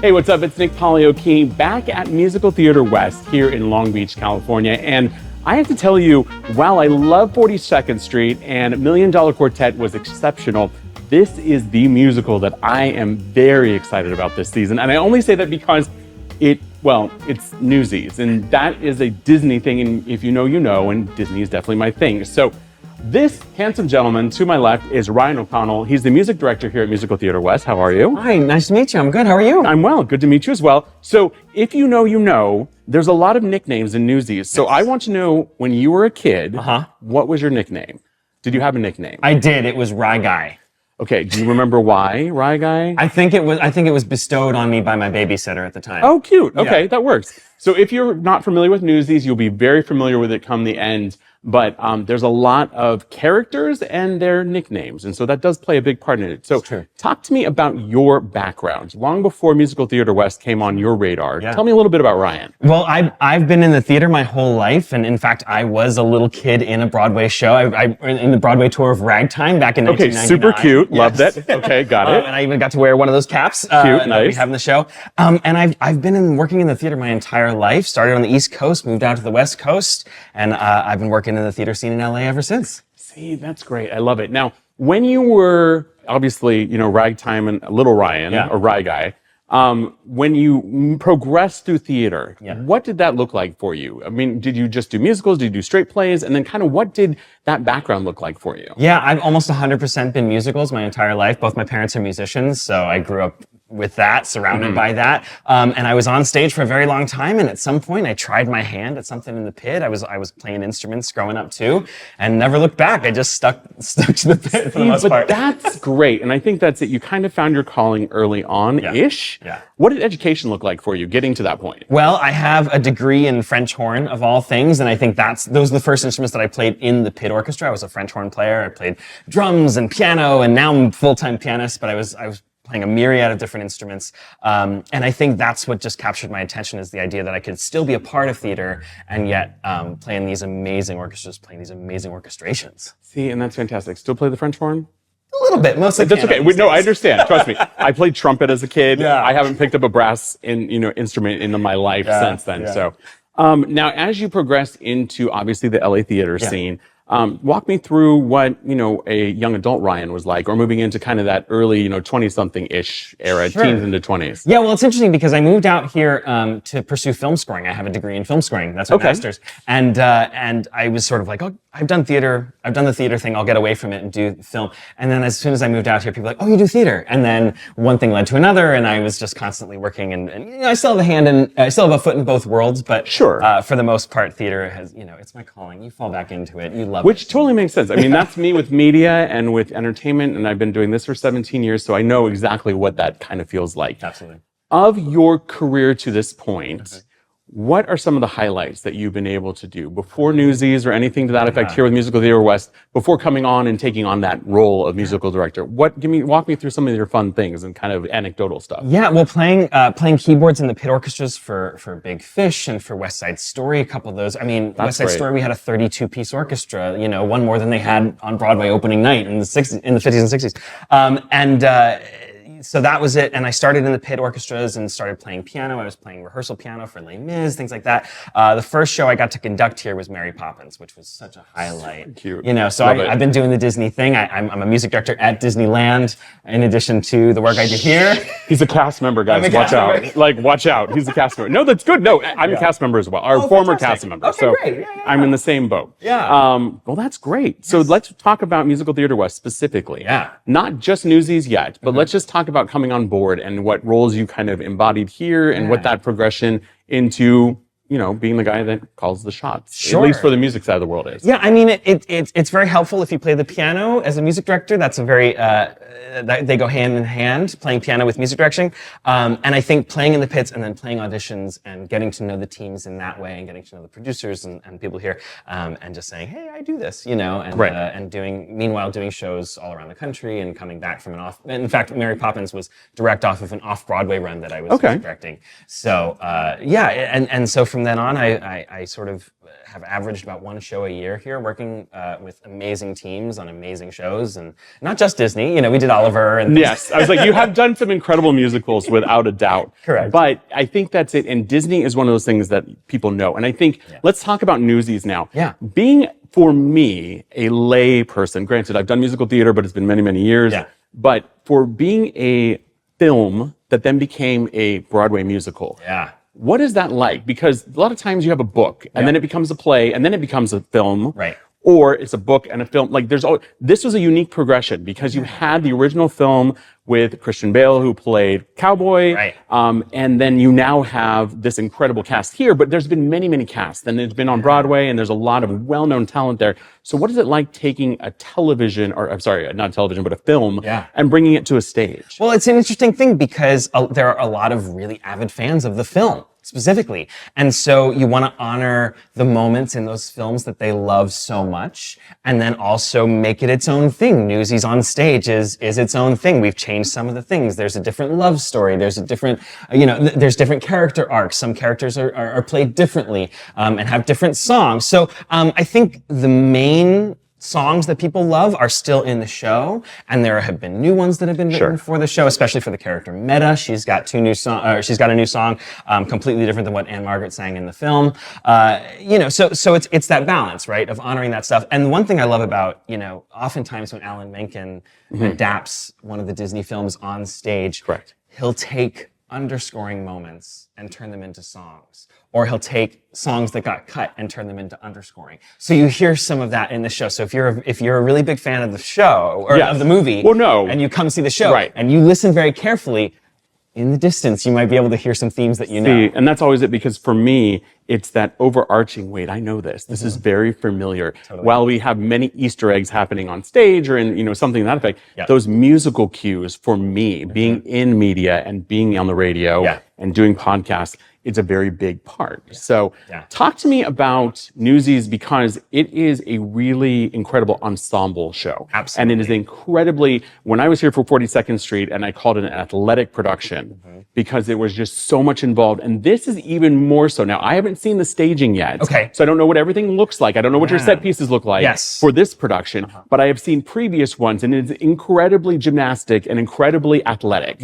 Hey, what's up? It's Nick Polioke back at Musical Theater West here in Long Beach, California. And I have to tell you, while I love 42nd Street and $1 Million Quartet was exceptional, this is the musical that I am very excited about this season. And I only say that because it's Newsies, and that is a Disney thing. And if you know, you know, and Disney is definitely my thing. So this handsome gentleman to my left is Ryan O'Connell. He's the music director here at Musical Theater West. How are you? Hi, nice to meet you. I'm good. How are you? I'm well. Good to meet you as well. So if you know, you know, there's a lot of nicknames in Newsies. So I want to know, when you were a kid, what was your nickname? Did you have a nickname? I did. It was Rye Guy. Okay. Do you remember why Rye Guy? I think it was bestowed on me by my babysitter at the time. Oh, cute. Okay, that works. So if you're not familiar with Newsies, you'll be very familiar with it come the end. But there's a lot of characters and their nicknames, and so that does play a big part in it. So talk to me about your background. Long before Musical Theater West came on your radar, tell me a little bit about Ryan. Well, I've been in the theater my whole life, and in fact, I was a little kid in a Broadway show. I in the Broadway tour of Ragtime back in 1999. Okay, super cute. Loved it. Okay, got it. And I even got to wear one of those caps. Cute, nice. We have in the show. And I've been working in the theater my entire life. Started on the East Coast, moved out to the West Coast, and I've been working in the theater scene in LA ever since. See, that's great. I love it. Now, when you were obviously, Ragtime and Little Ryan or Rye Guy, when you progressed through theater, what did that look like for you? I mean, did you just do musicals? Did you do straight plays? And then kind of what did that background look like for you? Yeah, I've almost 100% been musicals my entire life. Both my parents are musicians, so I grew up with that, surrounded by that. And I was on stage for a very long time, and at some point I tried my hand at something in the pit. I was playing instruments growing up too, and never looked back. I just stuck to the pit for the most part. That's great, and I think that's it. You kind of found your calling early on-ish. Yeah. What did education look like for you getting to that point? Well, I have a degree in French horn of all things, and I think those are the first instruments that I played in the pit orchestra. I was a French horn player. I played drums and piano, and now I'm a full-time pianist, but I was playing a myriad of different instruments. And I think that's what just captured my attention, is the idea that I could still be a part of theater and yet play in these amazing orchestras, playing these amazing orchestrations. See, and that's fantastic. Still play the French horn? A little bit, mostly. That's okay. No, I understand. Trust me. I played trumpet as a kid. Yeah. I haven't picked up a brass instrument in my life since then. Yeah. So now, as you progress into obviously the LA theater scene, walk me through what, a young adult Ryan was like, or moving into kind of that early, 20-something-ish era, teens into 20s. Yeah, well, it's interesting because I moved out here to pursue film scoring. I have a degree in film scoring. That's my master's. And I was sort of like, oh, I've done the theater thing. I'll get away from it and do film. And then as soon as I moved out here, people were like, oh, you do theater. And then one thing led to another, and I was just constantly working. And I still have I still have a foot in both worlds, but for the most part, theater has, it's my calling. You fall back into it. You love it. Which totally makes sense. I mean, that's me with media and with entertainment, and I've been doing this for 17 years, so I know exactly what that kind of feels like. Absolutely. Of your career to this point, what are some of the highlights that you've been able to do before Newsies or anything to that effect here with Musical Theater West, before coming on and taking on that role of musical director? Walk me through some of your fun things and kind of anecdotal stuff. Yeah, well, playing keyboards in the pit orchestras for Big Fish and for West Side Story, a couple of those. I mean, West Side Story, we had a 32-piece orchestra, one more than they had on Broadway opening night in the 50s and 60s. So that was it, and I started in the pit orchestras and started playing piano. I was playing rehearsal piano for Les Mis, things like that. The first show I got to conduct here was Mary Poppins, which was such a highlight. Cute. So I've been doing the Disney thing. I'm a music director at Disneyland, in addition to the work I do here. He's a cast member, guys. Watch out. Watch out. He's a cast member. No, that's good. No, I'm a cast member as well. Our former cast member. Okay, so great. I'm in the same boat. Yeah. Well, that's great. Yes. So let's talk about Musical Theater West specifically. Yeah. Not just Newsies yet, but let's just talk about coming on board and what roles you kind of embodied here and what that progression into, being the guy that calls the shots, at least for the music side of the world is. Yeah, I mean, it's very helpful if you play the piano as a music director. That's a very, they go hand in hand, playing piano with music direction. And I think playing in the pits and then playing auditions and getting to know the teams in that way and getting to know the producers and people here, and just saying, hey, I do this, and meanwhile doing shows all around the country and coming back from in fact, Mary Poppins was direct off of an off-Broadway run that I was directing. So, and so from from then on, I sort of have averaged about one show a year here, working with amazing teams on amazing shows, and not just Disney. We did Oliver and Yes, I was like, you have done some incredible musicals without a doubt. Correct. But I think that's it. And Disney is one of those things that people know. And I think, let's talk about Newsies now. Yeah. Being, for me, a lay person, granted, I've done musical theater, but it's been many, many years. Yeah. But for being a film that then became a Broadway musical. Yeah. What is that like? Because a lot of times you have a book, and then it becomes a play, and then it becomes a film. Right. Or it's a book and a film. Like this was a unique progression because you had the original film with Christian Bale, who played Cowboy. Right. And then you now have this incredible cast here, but there's been many, many casts, and it's been on Broadway, and there's a lot of well-known talent there. So what is it like taking a television, or I'm sorry, not television, but a film, and bringing it to a stage? Well, it's an interesting thing because there are a lot of really avid fans of the film specifically. And so you want to honor the moments in those films that they love so much, and then also make it its own thing. Newsies on stage is its own thing. We've changed some of the things. There's a different love story. There's a different, there's different character arcs. Some characters are played differently and have different songs. So I think the main songs that people love are still in the show, and there have been new ones that have been written for the show, especially for the character Meta. She's got a new song, completely different than what Anne Margaret sang in the film. So it's that balance, right, of honoring that stuff. And the one thing I love about, oftentimes when Alan Menken adapts one of the Disney films on stage, he'll take underscoring moments and turn them into songs. Or he'll take songs that got cut and turn them into underscoring. So you hear some of that in the show. So if you're a really big fan of the show or of the movie, and you come see the show, and you listen very carefully, in the distance, you might be able to hear some themes that you know. And that's always it, because for me, it's that overarching, wait, I know this. This is very familiar. Totally. While we have many Easter eggs happening on stage or in, something to that effect, those musical cues for me, being in media and being on the radio and doing podcasts, it's a very big part. So talk to me about Newsies, because it is a really incredible ensemble show. Absolutely. And it is incredibly, when I was here for 42nd Street, and I called it an athletic production, because there was just so much involved. And this is even more so. Now, I haven't seen the staging yet. Okay. So I don't know what everything looks like. I don't know what your set pieces look like for this production, but I have seen previous ones, and it's incredibly gymnastic and incredibly athletic.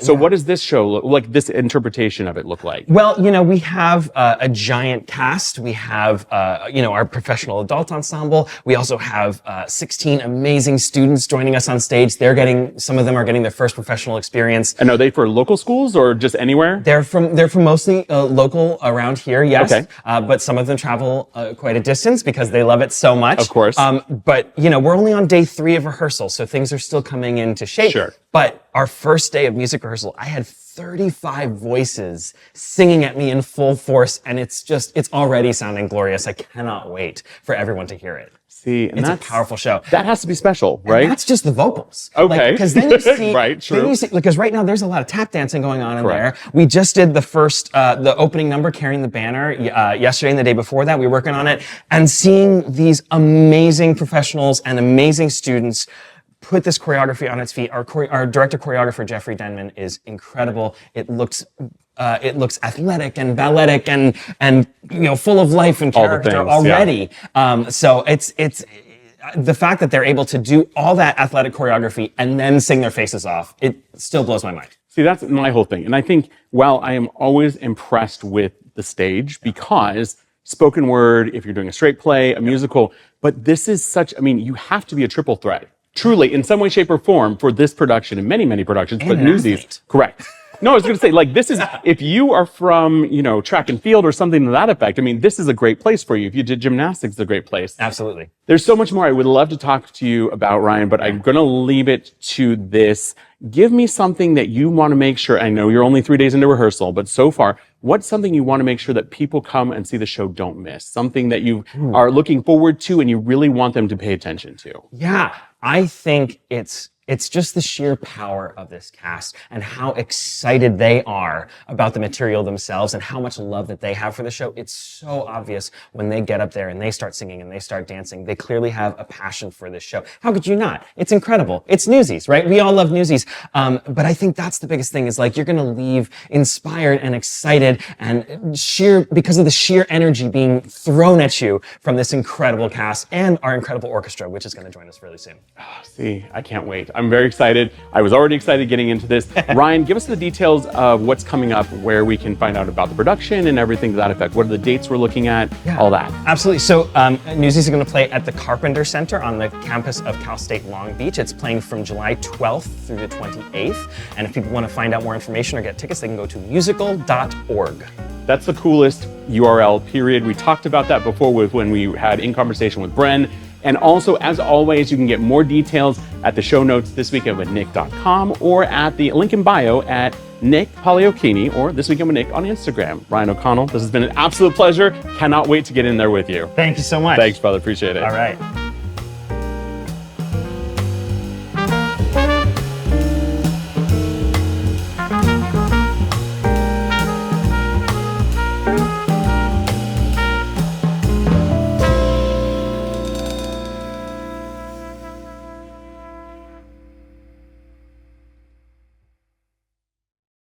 So what does this show look like, this interpretation of it look like? Well, we have a giant cast. We have, our professional adult ensemble. We also have 16 amazing students joining us on stage. Some of them are getting their first professional experience. And are they for local schools or just anywhere? They're from mostly local around here, yes. Okay. But some of them travel quite a distance because they love it so much. Of course. But, we're only on day 3 of rehearsal, so things are still coming into shape. Sure. But our first day of music rehearsal, I had 35 voices singing at me in full force, and it's already sounding glorious. I cannot wait for everyone to hear it. See, and it's a powerful show. That has to be special, right? And that's just the vocals. Okay. Because then you see, right, true. Because right now there's a lot of tap dancing going on in there. We just did the opening number, Carrying the Banner, yesterday and the day before that. We were working on it, and seeing these amazing professionals and amazing students put this choreography on its feet. Our director choreographer, Jeffrey Denman, is incredible. It looks athletic and balletic and full of life and character already. So it's the fact that they're able to do all that athletic choreography and then sing their faces off, it still blows my mind. See, that's my whole thing. And I think, while I am always impressed with the stage, because spoken word, if you're doing a straight play, a musical, but this is you have to be a triple threat. Truly, in some way, shape, or form, for this production and many, many productions, but Newsies, correct. No, I was going to say, this is, if you are from, track and field or something to that effect, this is a great place for you. If you did gymnastics, it's a great place. Absolutely. There's so much more I would love to talk to you about, Ryan, but I'm going to leave it to this. Give me something that you want to make sure, I know you're only 3 days into rehearsal, but so far, what's something you want to make sure that people come and see the show don't miss? Something that you are looking forward to and you really want them to pay attention to? Yeah, I think it's it's just the sheer power of this cast and how excited they are about the material themselves and how much love that they have for the show. It's so obvious when they get up there and they start singing and they start dancing. They clearly have a passion for this show. How could you not? It's incredible. It's Newsies, right? We all love Newsies. But I think that's the biggest thing is like you're going to leave inspired and excited and because of the sheer energy being thrown at you from this incredible cast and our incredible orchestra, which is going to join us really soon. Oh, see, I can't wait. I'm very excited. I was already excited getting into this. Ryan, give us the details of what's coming up, where we can find out about the production and everything to that effect. What are the dates we're looking at? Yeah, all that. Absolutely. So Newsies are going to play at the Carpenter Center on the campus of Cal State Long Beach. It's playing from July 12th through the 28th. And if people want to find out more information or get tickets, they can go to musical.org. That's the coolest URL, period. We talked about that before when we had in conversation with Bren. And also, as always, you can get more details at the show notes this weekend with nick.com or at the link in bio at Nick Pagliocchini or This Weekend with Nick on Instagram. Ryan O'Connell, this has been an absolute pleasure. Cannot wait to get in there with you. Thank you so much. Thanks, brother. Appreciate it. All right.